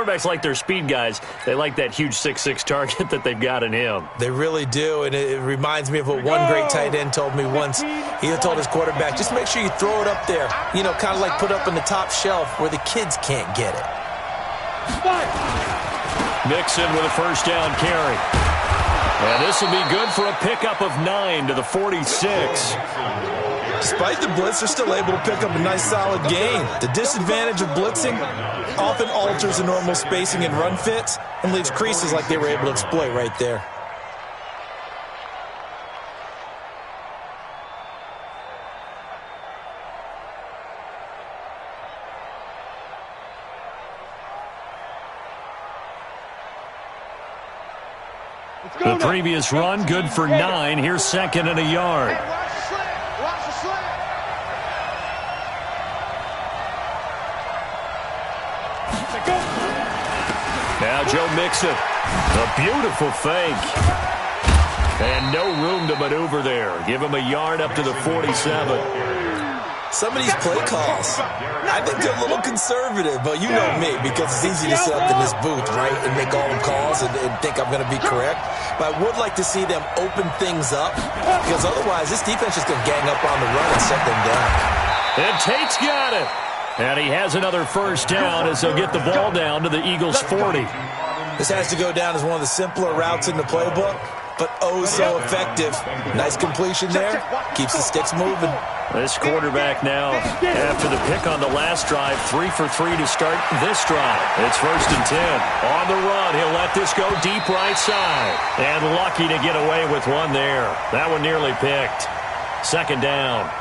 quarterbacks like their speed guys. They like that huge 6'6" target that they've got in him. They really do, and it reminds me of what one great tight end told me once. He told his quarterback, just make sure you throw it up there, you know, kind of like put up on the top shelf where the kids can't get it. Mixon with a first down carry. And this will be good for a pickup of 9 to the 46. Despite the blitz, they're still able to pick up a nice solid gain. The disadvantage of blitzing often alters the normal spacing and run fits and leaves creases like they were able to exploit right there. The previous run, good for 9. Here's 2nd and a yard. Now Joe Mixon. A beautiful fake. And no room to maneuver there. Give him a yard up to the 47. Some of these play calls, I think they're a little conservative, but you know me, because it's easy to sit up in this booth, right, and make all the calls and think I'm going to be correct. But I would like to see them open things up, because otherwise this defense is going to gang up on the run and shut them down. And Tate's got it. And he has another first down as they'll get the ball down to the Eagles' 40. This has to go down as one of the simpler routes in the playbook, but oh so effective. Nice completion there. Keeps the sticks moving. This quarterback now, after the pick on the last drive, 3 for 3 to start this drive. It's 1st and 10. On the run, he'll let this go deep right side. And lucky to get away with one there. That one nearly picked. 2nd down.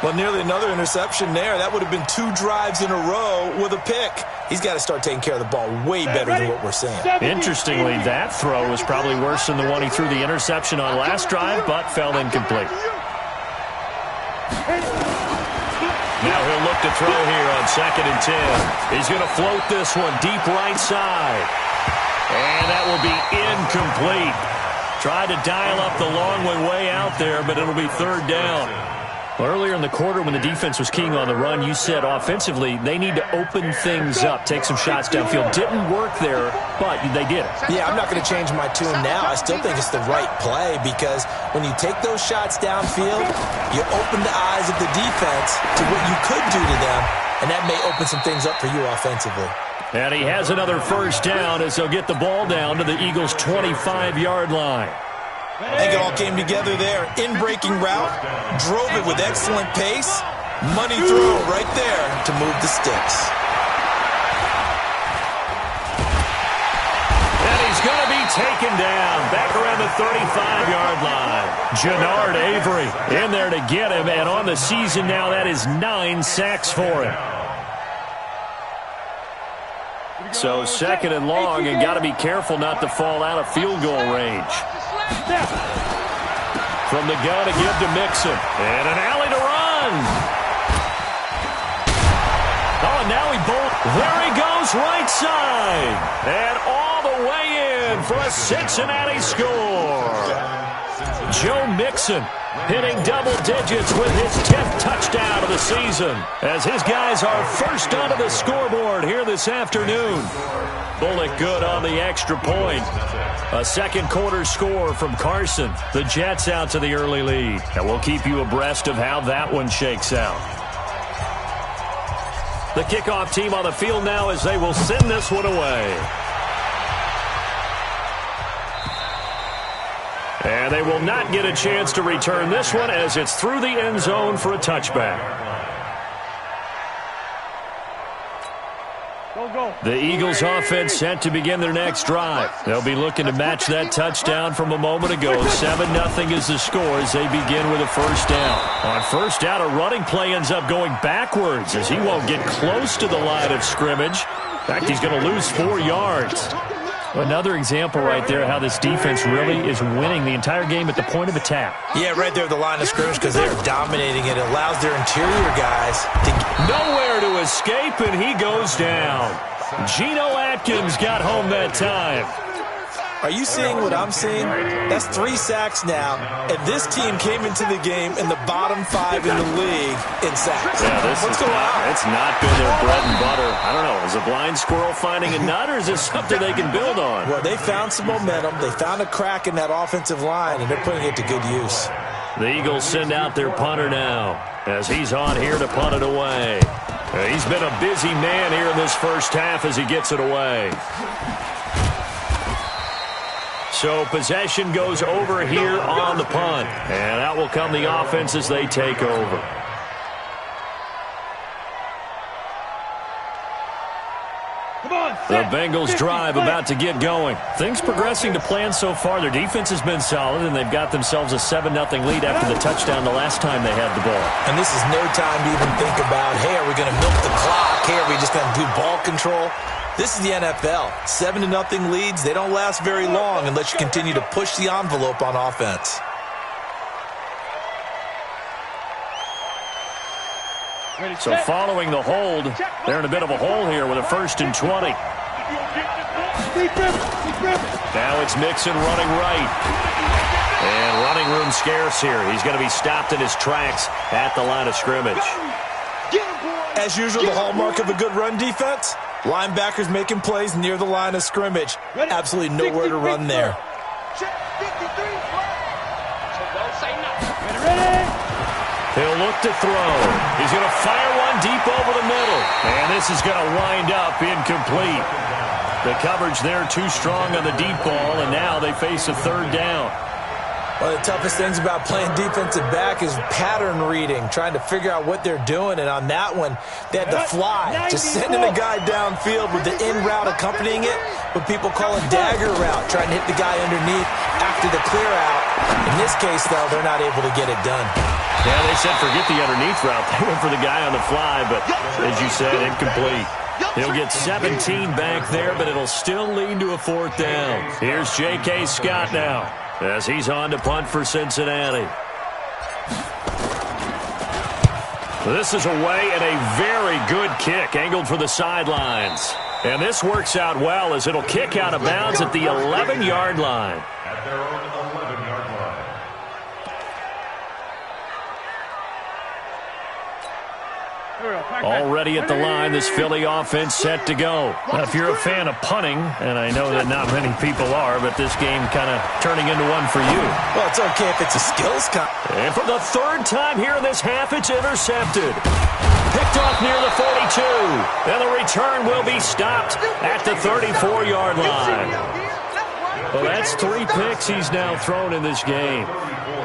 Well, nearly another interception there. That would have been 2 drives in a row with a pick. He's got to start taking care of the ball way better than what we're seeing. Interestingly, that throw was probably worse than the one he threw the interception on last drive, but fell incomplete. Now he'll look to throw here on 2nd and 10. He's going to float this one deep right side. And that will be incomplete. Tried to dial up the long one way out there, but it'll be 3rd down. Well, earlier in the quarter when the defense was keying on the run, you said offensively they need to open things up, take some shots downfield. Didn't work there, but they did it. Yeah, I'm not going to change my tune now. I still think it's the right play because when you take those shots downfield, you open the eyes of the defense to what you could do to them, and that may open some things up for you offensively. And he has another first down as they'll get the ball down to the Eagles' 25-yard line. I think it all came together there. In-breaking route, drove it with excellent pace. Money throw right there to move the sticks. And he's going to be taken down back around the 35-yard line. Jannard Avery in there to get him, and on the season now, that is 9 sacks for him. So 2nd and long, and got to be careful not to fall out of field goal range. From the gun to give to Mixon. And an alley to run. Oh, and now he there he goes right side. And all the way in for a Cincinnati score. Joe Mixon hitting double digits with his 10th touchdown of the season as his guys are first onto the scoreboard here this afternoon. Bullock good on the extra point. A 2nd quarter score from Carson. The Jets out to the early lead. And we'll keep you abreast of how that one shakes out. The kickoff team on the field now as they will send this one away. And they will not get a chance to return this one as it's through the end zone for a touchback. The Eagles offense set to begin their next drive. They'll be looking to match that touchdown from a moment ago. 7-0 is the score as they begin with a first down. On first down, a running play ends up going backwards as he won't get close to the line of scrimmage. In fact, he's going to lose 4 yards. Another example right there how this defense really is winning the entire game at the point of attack. Yeah, right there at the line of scrimmage because they're dominating it. It allows their interior guys to nowhere to escape, and he goes down. Geno Atkins got home that time. Are you seeing what I'm seeing? That's 3 sacks now, and this team came into the game in the bottom 5 in the league in sacks. Yeah, What's going on? It's not been their bread and butter. I don't know. Is a blind squirrel finding a nut, or is this something they can build on? Well, they found some momentum. They found a crack in that offensive line, and they're putting it to good use. The Eagles send out their punter now as he's on here to punt it away. He's been a busy man here in this first half as he gets it away. So possession goes over here on the punt. And out will come the offense as they take over. The Bengals drive about to get going. Things progressing to plan so far. Their defense has been solid, and they've got themselves a 7-0 lead after the touchdown the last time they had the ball. And this is no time to even think about, hey, are we going to milk the clock? Hey, are we just going to do ball control? This is the NFL. 7-0 leads, they don't last very long unless you continue to push the envelope on offense. So following the hold, they're in a bit of a hole here with a 1st and 20. Now it's Mixon running right. And running room scarce here. He's going to be stopped in his tracks at the line of scrimmage. As usual, the hallmark of a good run defense, linebackers making plays near the line of scrimmage. Absolutely nowhere to run there. He'll look to throw. He's going to fire one deep over the middle. And this is going to wind up incomplete. The coverage there too strong on the deep ball, and now they face a 3rd down. One of the toughest things about playing defensive back is pattern reading, trying to figure out what they're doing. And on that one, they had to fly, just sending a guy downfield with the in route accompanying it, what people call a dagger route, trying to hit the guy underneath after the clear out. In this case, though, they're not able to get it done. Yeah, they said forget the underneath route. They went for the guy on the fly, but as you said, incomplete. He'll get 17 back there, but it'll still lead to a 4th down. Here's J.K. Scott now as he's on to punt for Cincinnati. This is away and a very good kick angled for the sidelines. And this works out well as it'll kick out of bounds at the 11-yard line. At their own 11-yard line. Already at the line, this Philly offense set to go. Now, if you're a fan of punting, and I know that not many people are, but this game kind of turning into one for you. Well, it's okay if it's a skills And for the 3rd time here in this half, it's intercepted. Picked off near the 42. And the return will be stopped at the 34-yard line. Well, that's 3 picks he's now thrown in this game.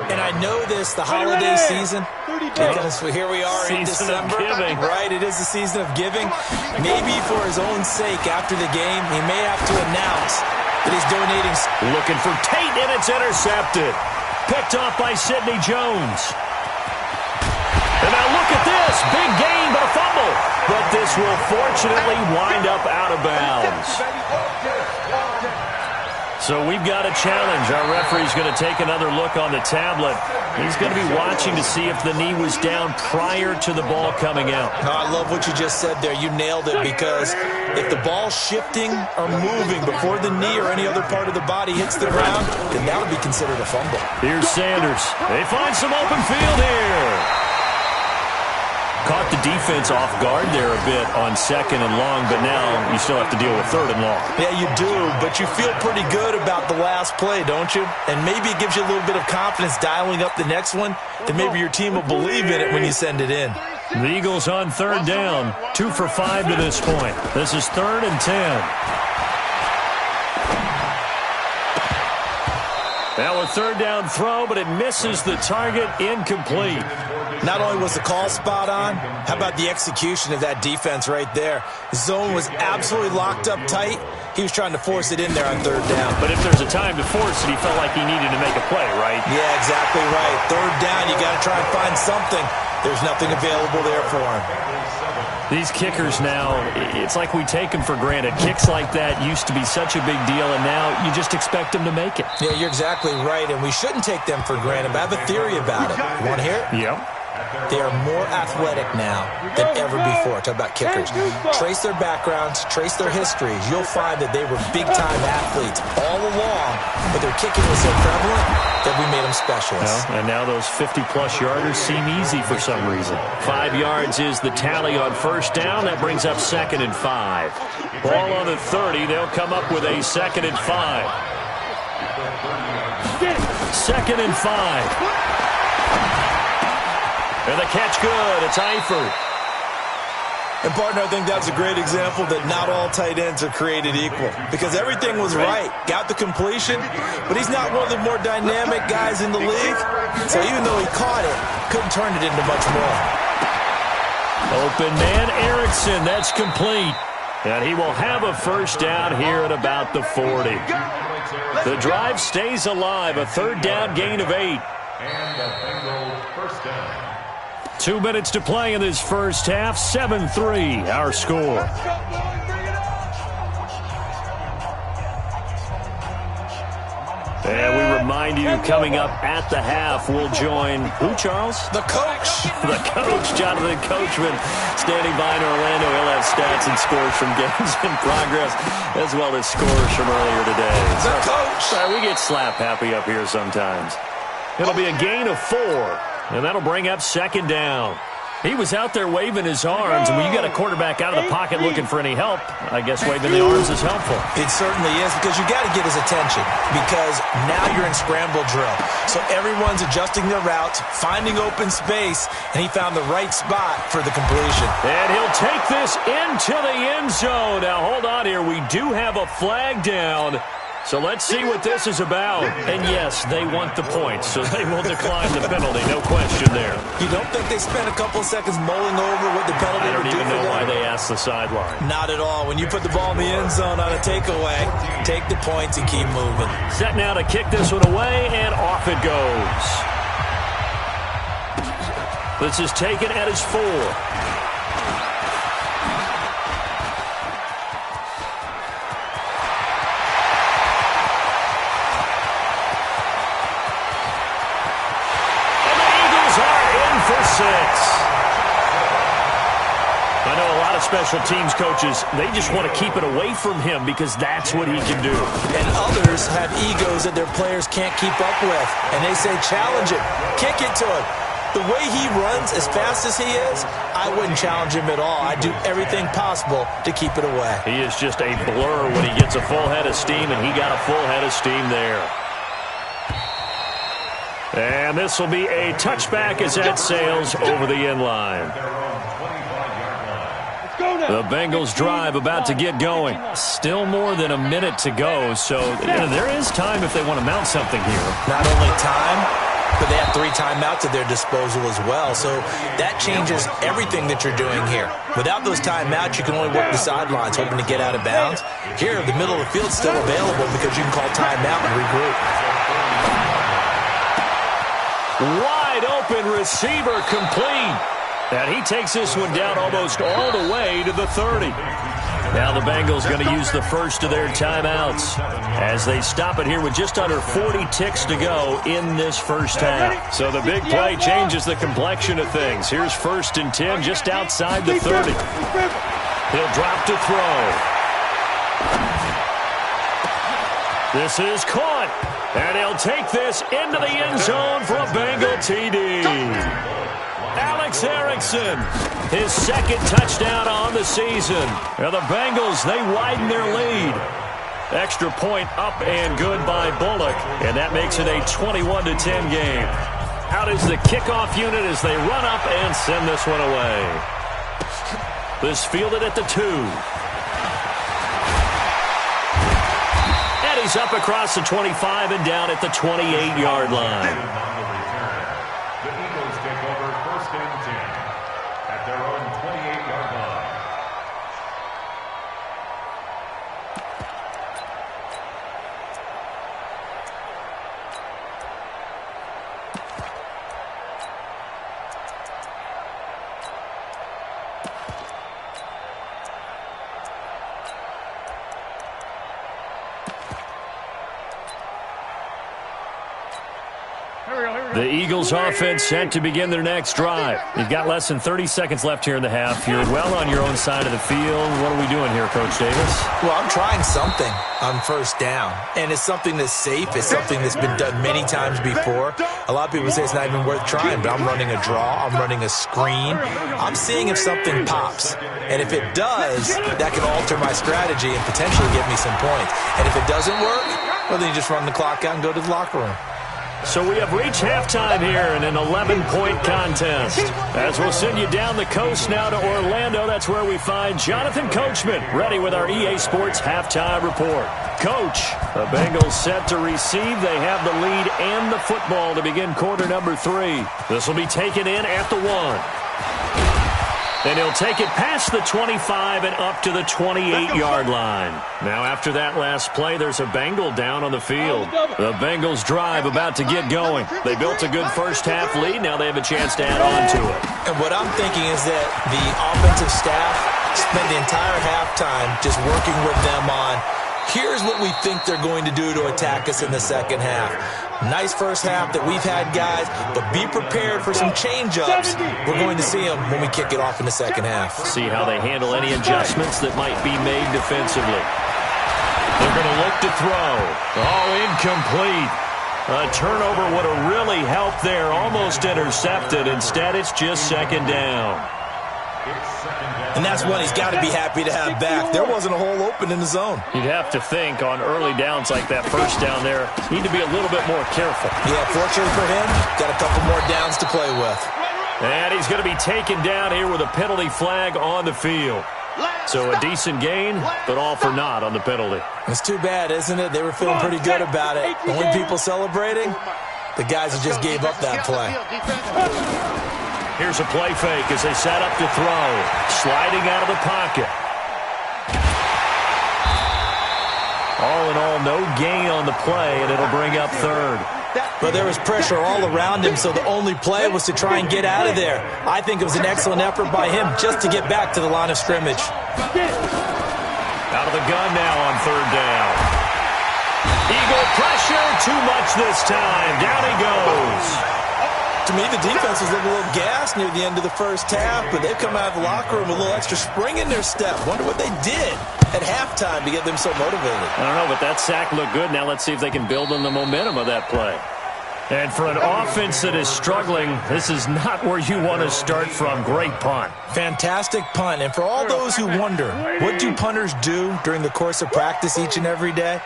And I know this, the holiday season, because here we are in December, right? It is the season of giving. Maybe for his own sake, after the game, he may have to announce that he's donating. Looking for Tate, and it's intercepted. Picked off by Sidney Jones. And now look at this. Big gain, but a fumble. But this will fortunately wind up out of bounds. So we've got a challenge. Our referee's going to take another look on the tablet. He's going to be watching to see if the knee was down prior to the ball coming out. No, I love what you just said there. You nailed it, because if the ball's shifting or moving before the knee or any other part of the body hits the ground, then that would be considered a fumble. Here's Sanders. They find some open field here. Caught the defense off guard there a bit on 2nd and long, but now you still have to deal with 3rd and long. Yeah, you do, but you feel pretty good about the last play, don't you? And maybe it gives you a little bit of confidence dialing up the next one, and maybe your team will believe in it when you send it in. The Eagles on 3rd down, 2 for 5 to this point. This is 3rd and 10. Now a 3rd down throw, but it misses the target, incomplete. Not only was the call spot on, how about the execution of that defense right there? Zone was absolutely locked up tight. He was trying to force it in there on 3rd down. But if there's a time to force it, he felt like he needed to make a play, right? Yeah, exactly right. 3rd down, you got to try and find something. There's nothing available there for him. These kickers now, it's like we take them for granted. Kicks like that used to be such a big deal, and now you just expect them to make it. Yeah, you're exactly right, and we shouldn't take them for granted, but I have a theory about it. You want to hear it? Yep. They are more athletic now than ever before. Talk about kickers. Trace their backgrounds, trace their histories. You'll find that they were big-time athletes all along, but their kicking was so prevalent that we made them specialists. Well, and now those 50-plus yarders seem easy for some reason. 5 yards is the tally on first down. That brings up 2nd and 5. Ball on the 30. They'll come up with a 2nd and 5. 2nd and 5. And the catch good. It's Eifert. And, partner, I think that's a great example that not all tight ends are created equal because everything was right. Got the completion, but he's not one of the more dynamic guys in the league. So even though he caught it, couldn't turn it into much more. Open man, Erickson. That's complete. And he will have a first down here at about the 40. The drive stays alive. A 3rd down gain of 8. And the Bengals first down. 2 minutes to play in this first half. 7-3, our score. And we remind you, coming up at the half, we'll join who, Charles? The coach. The coach, Jonathan Coachman, standing by in Orlando. He'll have stats and scores from games in progress, as well as scores from earlier today. The coach. Sorry, we get slap happy up here sometimes. It'll be a gain of 4, and that'll bring up 2nd down. He was out there waving his arms, and when you got a quarterback out of the pocket looking for any help, I guess waving the arms is helpful. It certainly is because you got to get his attention because now you're in scramble drill. So everyone's adjusting their routes, finding open space, and he found the right spot for the completion. And he'll take this into the end zone. Now, hold on here. We do have a flag down. So let's see what this is about. And yes, they want the points, so they will decline the penalty. No question there. You don't think they spent a couple seconds mulling over what the penalty I don't would do even for know them? why they asked the sideline. Not at all. When you put the ball in the end zone on a takeaway, take the points and keep moving. Set now to kick this one away, and off it goes. This is taken at his 4. I know a lot of special teams coaches, they just want to keep it away from him because that's what he can do. And others have egos that their players can't keep up with. And they say, challenge him. Kick it to him. The way he runs as fast as he is, I wouldn't challenge him at all. I'd do everything possible to keep it away. He is just a blur when he gets a full head of steam, and he got a full head of steam there. And this will be a touchback as that sails over the end line. The Bengals drive about to get going. Still more than a minute to go, so there is time if they want to mount something here. Not only time, but they have 3 timeouts at their disposal as well, so that changes everything that you're doing here. Without those timeouts, you can only work the sidelines, hoping to get out of bounds. Here, the middle of the field's still available because you can call timeout and regroup. Wide open receiver complete. And he takes this one down almost all the way to the 30. Now the Bengals going to use the first of their timeouts as they stop it here with just under 40 ticks to go in this first half. So the big play changes the complexion of things. Here's 1st and 10 just outside the 30. He'll drop to throw. This is caught. And he'll take this into the end zone for a Bengal TD. Alex Erickson, his 2nd touchdown on the season. Now the Bengals, they widen their lead. Extra point up and good by Bullock, and that makes it a 21-10 game. Out is the kickoff unit as they run up and send this one away. This fielded at the 2. And he's up across the 25 and down at the 28-yard line. Here we go. The Eagles offense set to begin their next drive. You've got less than 30 seconds left here in the half. You're well on your own side of the field. What are we doing here, Coach Davis? Well, I'm trying something on first down, and it's something that's safe. It's something that's been done many times before. A lot of people say it's not even worth trying, but I'm running a draw. I'm running a screen. I'm seeing if something pops, and if it does, that can alter my strategy and potentially give me some points. And if it doesn't work, well, then you just run the clock out and go to the locker room. So we have reached halftime here in an 11-point contest. As we'll send you down the coast now to Orlando, that's where we find Jonathan Coachman, ready with our EA Sports halftime report. Coach, the Bengals set to receive. They have the lead and the football to begin quarter number 3. This will be taken in at the 1. And he'll take it past the 25 and up to the 28-yard line. Now, after that last play, there's a Bengal down on the field. The Bengals drive about to get going. They built a good first-half lead. Now they have a chance to add on to it. And what I'm thinking is that the offensive staff spent the entire halftime just working with them on, here's what we think they're going to do to attack us in the second half. Nice first half that we've had, guys, but be prepared for some change-ups. We're going to see them when we kick it off in the second half. See how they handle any adjustments that might be made defensively. They're going to look to throw. Oh, incomplete. A turnover would have really helped there. Almost intercepted. Instead, it's just second down. And that's one he's got to be happy to have back. There wasn't a hole open in the zone. You'd have to think on early downs like that first down there, need to be a little bit more careful. Yeah, fortunately for him, got a couple more downs to play with. And he's going to be taken down here with a penalty flag on the field. So a decent gain, but all for naught on the penalty. It's too bad, isn't it? They were feeling pretty good about it. Only people celebrating, the guys who just gave up that play. Here's a play fake as they set up to throw. Sliding out of the pocket. All in all, no gain on the play, and it'll bring up third. But there was pressure all around him, so the only play was to try and get out of there. I think it was an excellent effort by him just to get back to the line of scrimmage. Out of the gun now on third down. Eagle pressure, too much this time. Down he goes. To me, the defense was looking a little gassed near the end of the first half, but they've come out of the locker room with a little extra spring in their step. Wonder what they did at halftime to get them so motivated. I don't know, but that sack looked good. Now let's see if they can build on the momentum of that play. And for an offense that is struggling, this is not where you want to start from. Great punt. Fantastic punt. And for all those who wonder, what do punters do during the course of practice each and every day?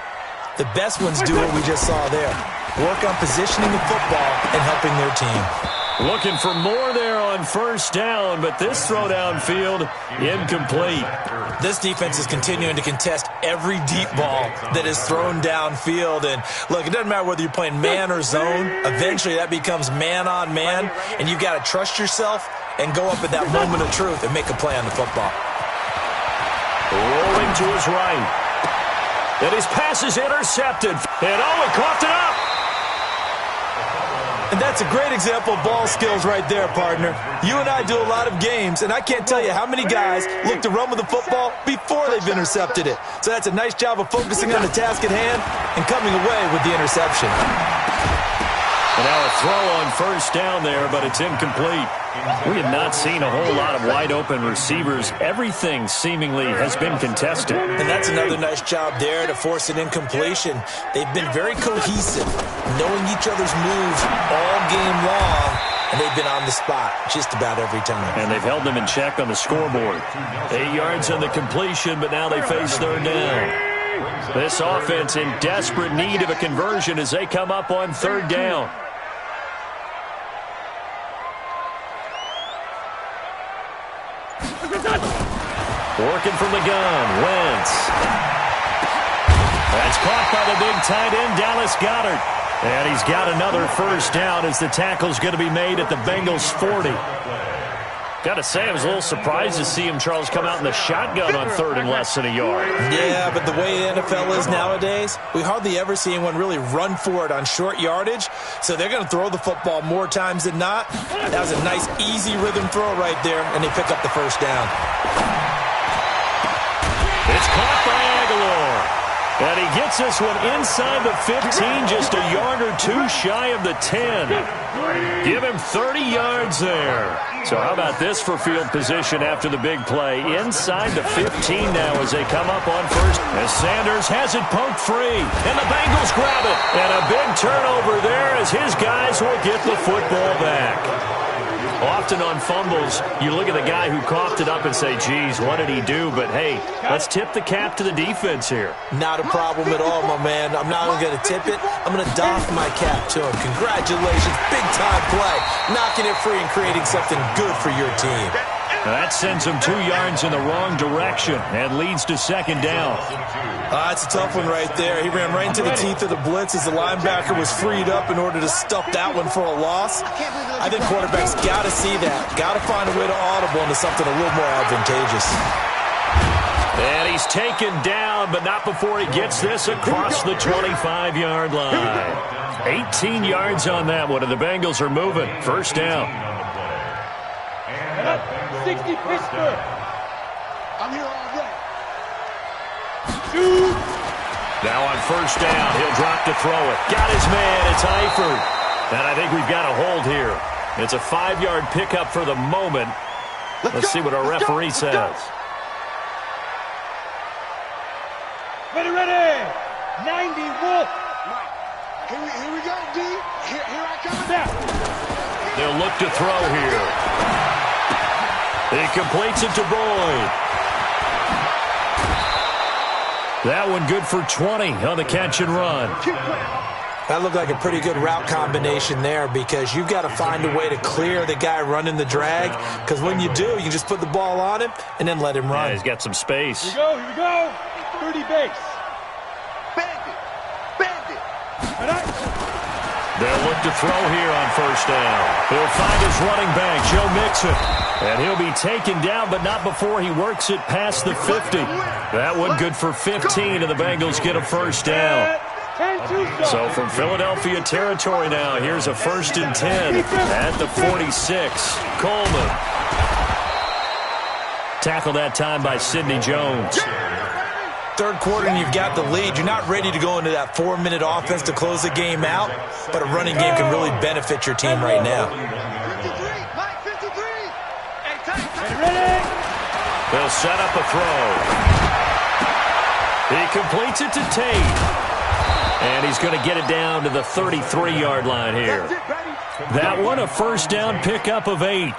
The best ones do what we just saw there. Work on positioning the football and helping their team. Looking for more there on first down, but this throw downfield, incomplete. This defense is continuing to contest every deep ball that is thrown downfield. And look, it doesn't matter whether you're playing man or zone. Eventually that becomes man on man, and you've got to trust yourself and go up at that moment of truth and make a play on the football. Rolling to his right. And his pass is intercepted. And he coughed it up. And that's a great example of ball skills right there, partner. You and I do a lot of games, and I can't tell you how many guys look to run with the football before they've intercepted it. So that's a nice job of focusing on the task at hand and coming away with the interception. And now a throw on first down there, but it's incomplete. We have not seen a whole lot of wide-open receivers. Everything seemingly has been contested. And that's another nice job there to force an incompletion. They've been very cohesive, knowing each other's moves all game long, and they've been on the spot just about every time. And they've held them in check on the scoreboard. 8 yards on the completion, but now they face third down. This offense in desperate need of a conversion as they come up on third down. Working from the gun, Wentz. That's caught by the big tight end, Dallas Goedert. And he's got another first down as the tackle's going to be made at the Bengals 40. Got to say, I was a little surprised to see him, Charles, come out in the shotgun on third and less than a yard. Yeah, but the way the NFL is nowadays, we hardly ever see anyone really run for it on short yardage. So they're going to throw the football more times than not. That was a nice, easy rhythm throw right there, and they pick up the first down. It's caught by Aguilar. And he gets this one inside the 15, just a yard or two shy of the 10. Give him 30 yards there. So how about this for field position after the big play? Inside the 15 now as they come up on first. As Sanders has it poked free, and the Bengals grab it. And a big turnover there as his guys will get the football back. Often on fumbles, you look at the guy who coughed it up and say, geez, what did he do? But, hey, let's tip the cap to the defense here. Not a problem at all, my man. I'm not only going to tip it, I'm going to doff my cap to him. Congratulations, big-time play. Knocking it free and creating something good for your team. That sends him 2 yards in the wrong direction and leads to second down. That's a tough one right there. He ran right into the teeth of the blitz as the linebacker was freed up in order to stuff that one for a loss. I think quarterbacks got to see that. Got to find a way to audible into something a little more advantageous. And he's taken down, but not before he gets this across the 25-yard line. 18 yards on that one, and the Bengals are moving. First down. 60 Pittsburgh. I'm here all day. Now on first down, he'll drop to throw it. Got his man, it's Eifert. And I think we've got a hold here. It's a 5-yard pickup for the moment. Let's see what our referee says. Ready, ready. 90 Wolf. Here we go, D. Here I come. They'll look to throw here. He completes it to Boyd. That one good for 20 on the catch and run. That looked like a pretty good route combination there because you've got to find a way to clear the guy running the drag, because when you do, you just put the ball on him and then let him run. Yeah, he's got some space. Here we go. 30 base. Bandit. They'll look to throw here on first down. He'll find his running back, Joe Mixon. And he'll be taken down, but not before he works it past the 50. That one good for 15, and the Bengals get a first down. So from Philadelphia territory now, here's a 1st and 10 at the 46. Coleman. Tackled that time by Sidney Jones. Third quarter and you've got the lead. You're not ready to go into that 4-minute offense to close the game out, but a running game can really benefit your team right now. They'll set up a throw. He completes it to Tate. And he's going to get it down to the 33-yard line here. That one a first down pickup of 8.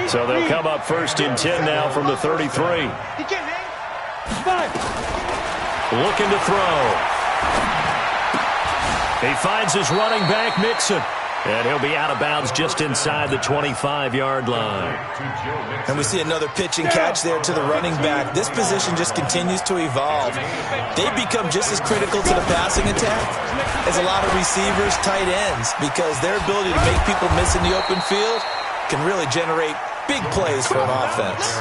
So they'll come up 1st and 10 now from the 33. Looking to throw. He finds his running back, Mixon. And he'll be out of bounds just inside the 25-yard line. And we see another pitch and catch there to the running back. This position just continues to evolve. They become just as critical to the passing attack as a lot of receivers, tight ends, because their ability to make people miss in the open field can really generate big plays for an offense.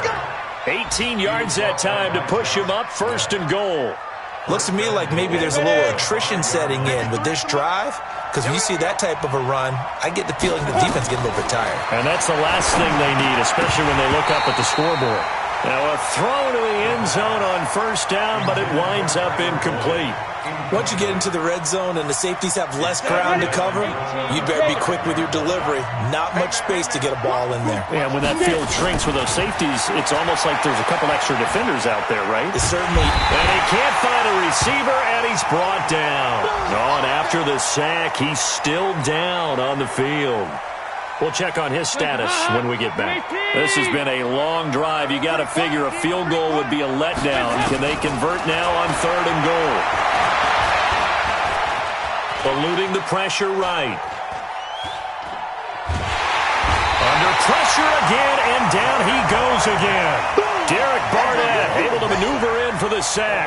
18 yards that time to push him up, 1st and goal. Looks to me like maybe there's a little attrition setting in with this drive, because when you see that type of a run, I get the feeling the defense getting a little bit tired. And that's the last thing they need, especially when they look up at the scoreboard. Now a throw to the end zone on first down, but it winds up incomplete. Once you get into the red zone and the safeties have less ground to cover, you'd better be quick with your delivery. Not much space to get a ball in there. Yeah, when that field shrinks with those safeties, it's almost like there's a couple extra defenders out there, right? It's certainly. And he can't find a receiver, and he's brought down. On after the sack, he's still down on the field. We'll check on his status when we get back. This has been a long drive. You got to figure a field goal would be a letdown. Can they convert now on 3rd and goal? Eluding the pressure right. Under pressure again, and down he goes again. Derek Barnett able to maneuver in for the sack.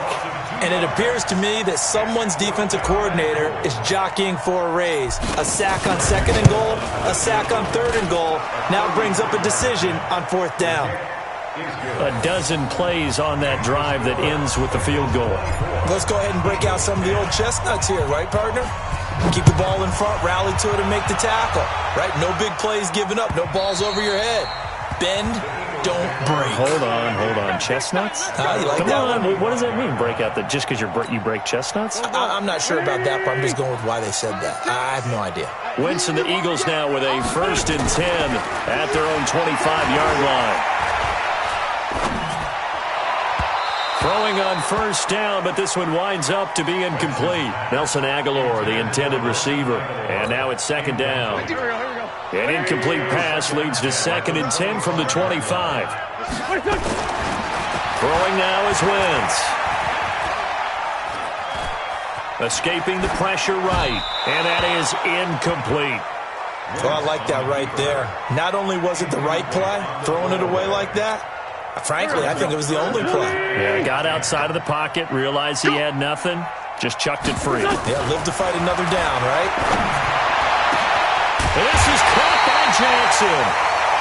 And it appears to me that someone's defensive coordinator is jockeying for a raise. A sack on 2nd and goal, a sack on 3rd and goal, now brings up a decision on 4th down. A dozen plays on that drive that ends with the field goal. Let's go ahead and break out some of the old chestnuts here, right, partner? Keep the ball in front, rally to it, and make the tackle, right? No big plays given up, no balls over your head. Bend, don't break. Hold on. Chestnuts? You like Come that on. one? What does that mean, break out? Just because you break chestnuts? I'm not sure about that, but I'm just going with why they said that. I have no idea. Wentz and the Eagles now with a 1st and 10 at their own 25-yard line. Throwing on 1st down, but this one winds up to be incomplete. Nelson Aguilar, the intended receiver. And now it's 2nd down. An incomplete pass leads to 2nd and 10 from the 25. Throwing now is Wentz. Escaping the pressure right. And that is incomplete. Well, I like that right there. Not only was it the right play, throwing it away like that, frankly, I think it was the only play. Yeah, got outside of the pocket, realized he had nothing, just chucked it free. Yeah, live to fight another down, right? This is caught by Jackson.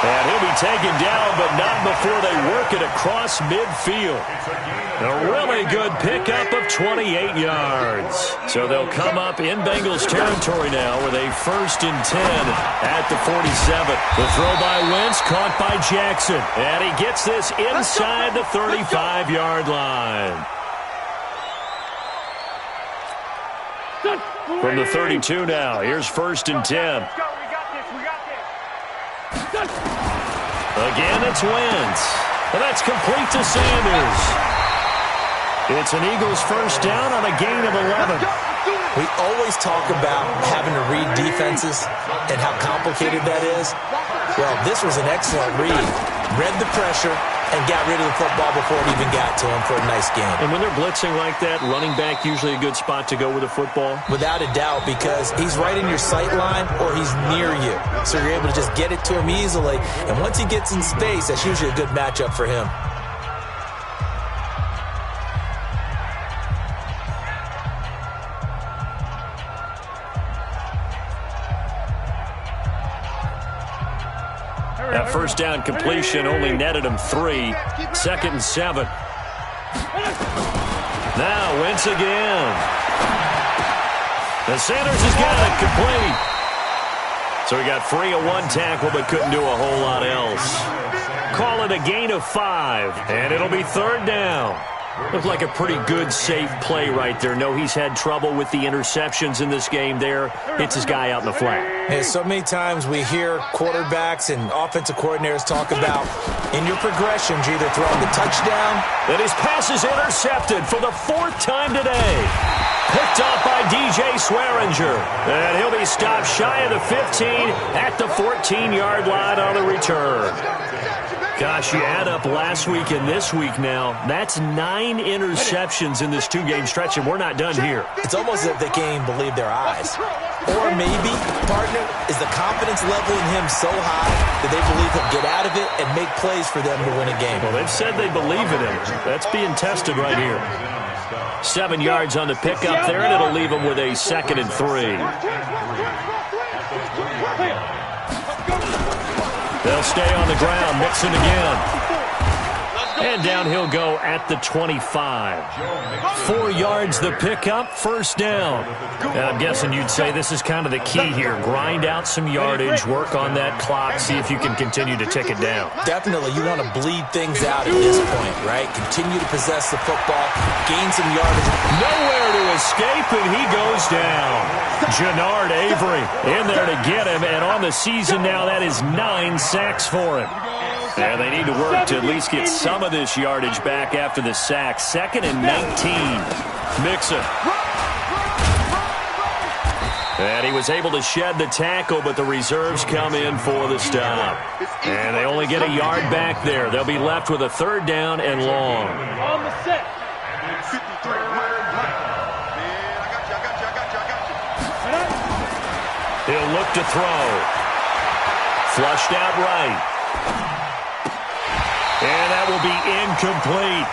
And he'll be taken down, but not before they work it across midfield. A really good pickup of 28 yards. So they'll come up in Bengals territory now with a 1st and 10 at the 47. The throw by Wentz caught by Jackson. And he gets this inside the 35-yard line. From the 32 now, here's 1st and 10. Again, it's Wentz. And that's complete to Sanders. It's an Eagles 1st down on a gain of 11. We always talk about having to read defenses and how complicated that is. Well, this was an excellent read. Read the pressure and got rid of the football before it even got to him for a nice game. And when they're blitzing like that, running back usually a good spot to go with the football? Without a doubt, because he's right in your sight line or he's near you. So you're able to just get it to him easily. And once he gets in space, that's usually a good matchup for him. That 1st down completion only netted him 3. 2nd and 7. Now Wentz again. And Sanders has got it complete. So he got free of 1 tackle but couldn't do a whole lot else. Call it a gain of 5. And it'll be 3rd down. Looked like a pretty good, safe play right there. No, he's had trouble with the interceptions in this game there. Hits his guy out in the flat. Hey, so many times we hear quarterbacks and offensive coordinators talk about in your progressions, you're either throwing the touchdown. And his pass is intercepted for the 4th time today. Picked off by DJ Swearinger. And he'll be stopped shy of the 15 at the 14-yard line on the return. Gosh, you add up last week and this week now, that's 9 interceptions in this 2-game stretch, and we're not done here. It's almost as if they can't even believe their eyes. Or maybe, partner, is the confidence level in him so high that they believe he'll get out of it and make plays for them to win a game. Well, they've said they believe in him. That's being tested right here. 7 yards on the pickup there, and it'll leave him with a 2nd and 3. They'll stay on the ground, Mixon again. And down he'll go at the 25. 4 yards the pickup, 1st down. And I'm guessing you'd say this is kind of the key here. Grind out some yardage, work on that clock, see if you can continue to tick it down. Definitely, you want to bleed things out at this point, right? Continue to possess the football, gain some yardage. Nowhere to escape, and he goes down. Jannard Avery in there to get him, and on the season now, that is 9 sacks for him. And they need to work to at least get some of this yardage back after the sack. 2nd and 19. Mixon. And he was able to shed the tackle, but the reserves come in for the stop. And they only get a yard back there. They'll be left with a 3rd down and long. On the set. He'll look to throw. Flushed out right. And that will be incomplete.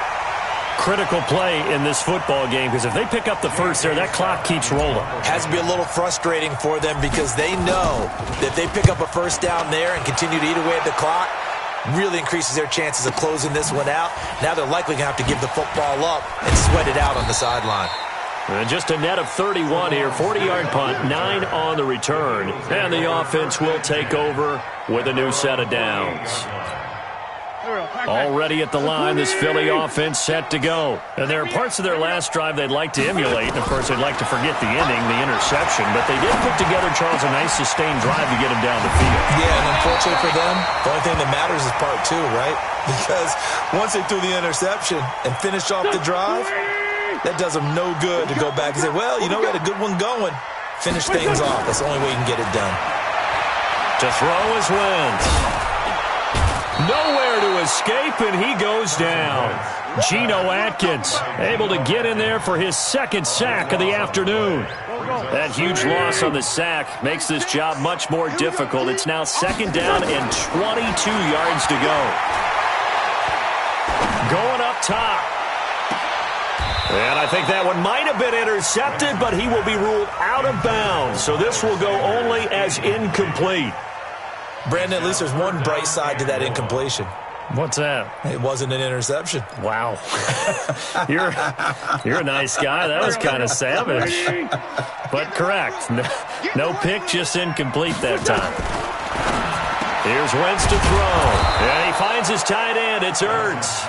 Critical play in this football game, because if they pick up the 1st there, that clock keeps rolling. Has to be a little frustrating for them because they know that if they pick up a 1st down there and continue to eat away at the clock, really increases their chances of closing this one out. Now they're likely going to have to give the football up and sweat it out on the sideline. And just a net of 31 here, 40-yard punt, 9 on the return. And the offense will take over with a new set of downs. Already at the line, this Philly offense set to go. And there are parts of their last drive they'd like to emulate. And, of course, they'd like to forget the ending, the interception. But they did put together, Charles, a nice sustained drive to get him down the field. Yeah, and unfortunately for them, the only thing that matters is part two, right? Because once they threw the interception and finished off the drive, that does them no good to go back and say, well, you know, we had a good one going. Finish things off. That's the only way you can get it done. To throw is Wentz. Nowhere to escape, and he goes down. Geno Atkins able to get in there for his second sack of the afternoon. That huge loss on the sack makes this job much more difficult. It's now second down and 22 yards to go. Going up top. And I think that one might have been intercepted, but he will be ruled out of bounds. So this will go only as incomplete. Brandon, at least there's one bright side to that incompletion. What's that? It wasn't an interception. Wow. You're a nice guy. That was kind of savage. But correct. No pick, just incomplete that time. Here's Wentz to throw. And he finds his tight end. It's Ertz.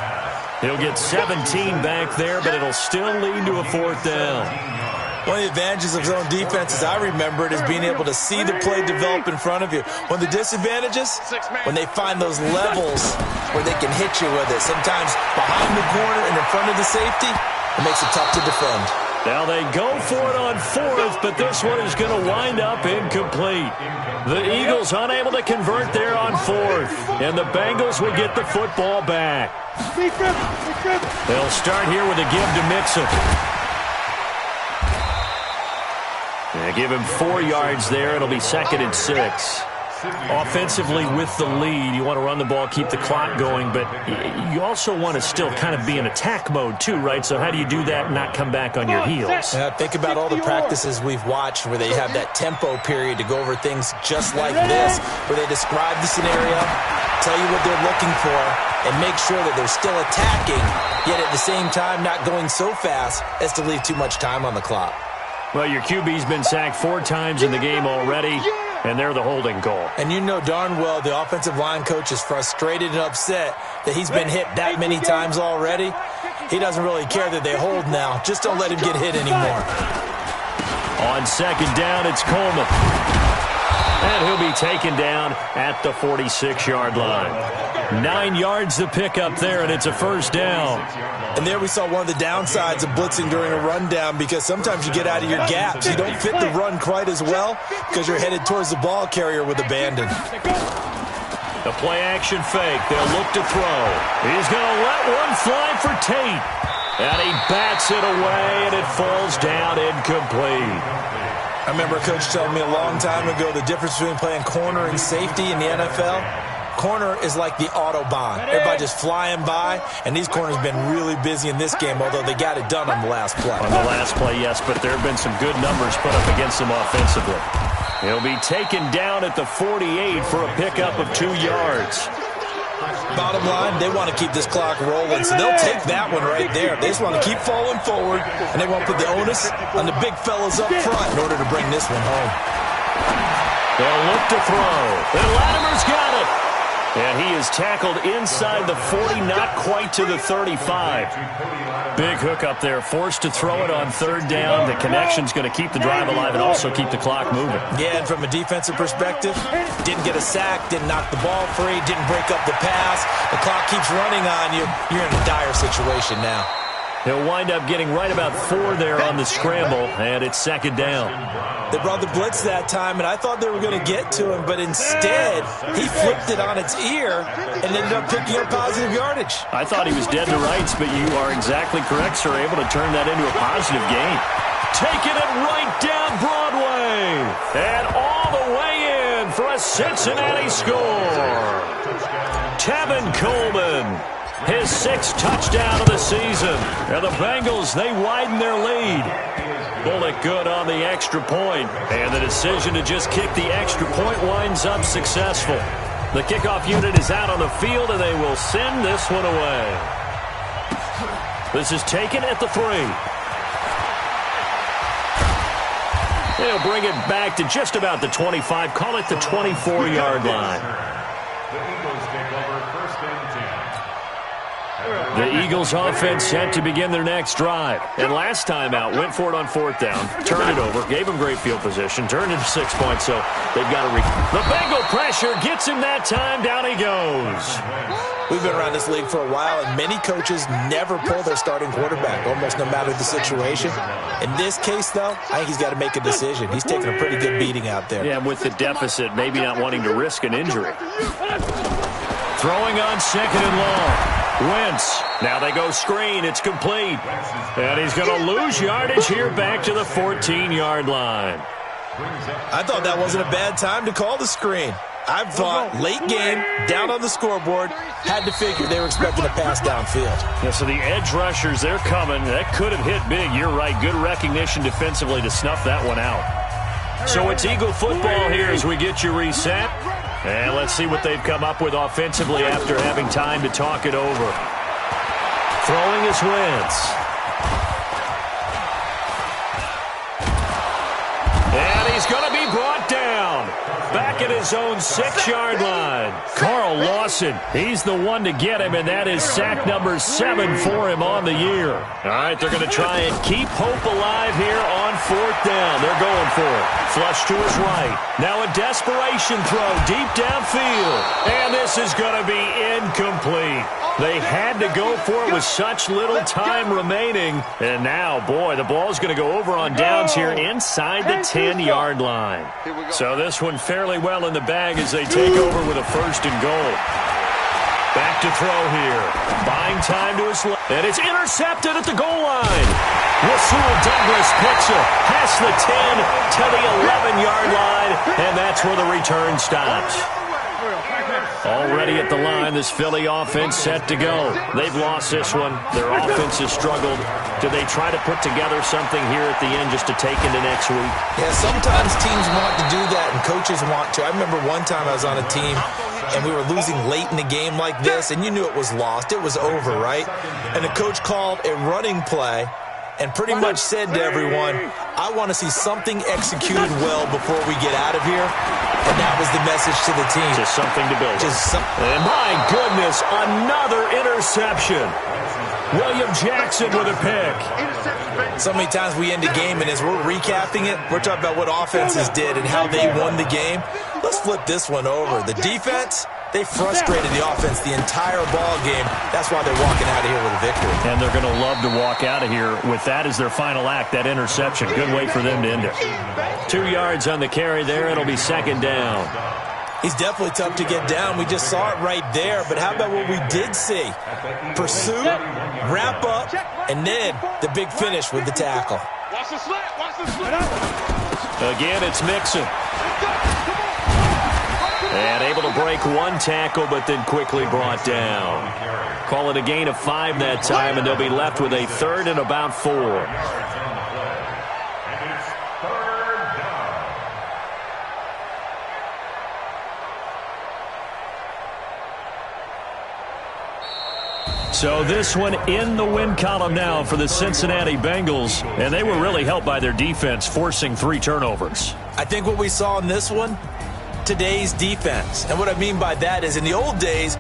He'll get 17 back there, but it'll still lead to a fourth down. One of the advantages of zone defense, as I remember it, is being able to see the play develop in front of you. One of the disadvantages, when they find those levels where they can hit you with it. Sometimes behind the corner and in front of the safety, it makes it tough to defend. Now they go for it on fourth, but this one is going to wind up incomplete. The Eagles unable to convert there on fourth, and the Bengals will get the football back. They'll start here with a give to Mixon. They give him 4 yards there. It'll be second and 6. Offensively with the lead, you want to run the ball, keep the clock going, but you also want to still kind of be in attack mode too, right? So how do you do that and not come back on your heels? Yeah, think about all the practices we've watched where they have that tempo period to go over things just like this, where they describe the scenario, tell you what they're looking for, and make sure that they're still attacking, yet at the same time not going so fast as to leave too much time on the clock. Well, your QB's been sacked 4 times in the game already, and they're the holding call. And you know darn well the offensive line coach is frustrated and upset that he's been hit that many times already. He doesn't really care that they hold now. Just don't let him get hit anymore. On second down, it's Coleman. And he'll be taken down at the 46-yard line. 9 yards to pick up there, and it's a first down. And there we saw one of the downsides of blitzing during a rundown, because sometimes you get out of your gaps. You don't fit the run quite as well because you're headed towards the ball carrier with abandon. The play-action fake. They'll look to throw. He's going to let one fly for Tate. And he bats it away, and it falls down incomplete. I remember a coach telling me a long time ago the difference between playing corner and safety in the NFL. Corner is like the Autobahn. Everybody just flying by, and these corners have been really busy in this game, although they got it done on the last play. On the last play, yes, but there have been some good numbers put up against them offensively. He'll be taken down at the 48 for a pickup of 2 yards. Bottom line, they want to keep this clock rolling, so they'll take that one right there. They just want to keep falling forward, and they want to put the onus on the big fellas up front in order to bring this one home. They'll look to throw. And Latimer's got it. And he is tackled inside the 40, not quite to the 35. Big hook up there, forced to throw it on third down. The connection's going to keep the drive alive and also keep the clock moving. Yeah, and from a defensive perspective, didn't get a sack, didn't knock the ball free, didn't break up the pass. The clock keeps running on you. You're in a dire situation now. He'll wind up getting right about 4 there on the scramble, and it's second down. They brought the blitz that time, and I thought they were going to get to him, but instead, he flipped it on its ear and ended up picking up positive yardage. I thought he was dead to rights, but you are exactly correct, sir, able to turn that into a positive gain. Taking it right down Broadway, and all the way in for a Cincinnati score. Tevin Coleman. His 6th touchdown of the season. And the Bengals, they widen their lead. Bullet good on the extra point. And the decision to just kick the extra point winds up successful. The kickoff unit is out on the field, and they will send this one away. This is taken at the 3. They'll bring it back to just about the 25. Call it the 24-yard line. The Eagles take over 1st and 10. The Eagles offense set to begin their next drive. And last time out, went for it on 4th down, turned it over, gave him great field position, turned it to 6 points, so they've got to The Bengal pressure gets him that time. Down he goes. We've been around this league for a while, and many coaches never pull their starting quarterback, almost no matter the situation. In this case, though, I think he's got to make a decision. He's taking a pretty good beating out there. Yeah, with the deficit, maybe not wanting to risk an injury. Throwing on 2nd and long. Wentz. Now they go screen. It's complete. And he's going to lose yardage here back to the 14-yard line. I thought that wasn't a bad time to call the screen. I thought late game, down on the scoreboard, had to figure they were expecting a pass downfield. Yeah, so the edge rushers, they're coming. That could have hit big. You're right. Good recognition defensively to snuff that one out. So it's Eagle football here as we get you reset. And let's see what they've come up with offensively after having time to talk it over. Throwing is Wentz. And he's going to be brought down. Back at his own 6-yard line. Carl Lawson, he's the one to get him, and that is sack number 7 for him on the year. All right, they're going to try and keep hope alive here on 4th down. They're going for it. Flush to his right. Now a desperation throw deep downfield. And this is going to be incomplete. They had to go for it with such little time remaining. And now, boy, the ball's going to go over on downs here inside the 10-yard line. So this one fairly well in the bag as they take over with a 1st and goal. Back to throw here. Buying time to his left. And it's intercepted at the goal line. Rasul Douglas picks it past the 10 to the 11-yard line. And that's where the return stops. Already at the line, this Philly offense set to go. They've lost this one. Their offense has struggled. Do they try to put together something here at the end just to take into next week? Yeah, sometimes teams want to do that and coaches want to. I remember one time I was on a team and we were losing late in the game like this, and you knew it was lost. It was over, right? And the coach called a running play and pretty much said to everyone, I want to see something executed well before we get out of here. And that was the message to the team. Just something to build. And my goodness, another interception. William Jackson with a pick. So many times we end the game, and as we're recapping it, we're talking about what offenses did and how they won the game. Let's flip this one over. The defense, they frustrated the offense the entire ball game. That's why they're walking out of here with a victory. And they're going to love to walk out of here with that as their final act, that interception. Good way for them to end it. 2 yards on the carry there. It'll be 2nd down. He's definitely tough to get down. We just saw it right there. But how about what we did see? Pursuit, wrap up, and then the big finish with the tackle. Watch the slant. Watch the slant. Again, it's Mixon. And able to break one tackle, but then quickly brought down. Call it a gain of 5 that time, and they'll be left with a 3rd and about 4. So this one in the win column now for the Cincinnati Bengals, and they were really helped by their defense, forcing 3 turnovers. I think what we saw in this one, today's defense. And what I mean by that is in the old days,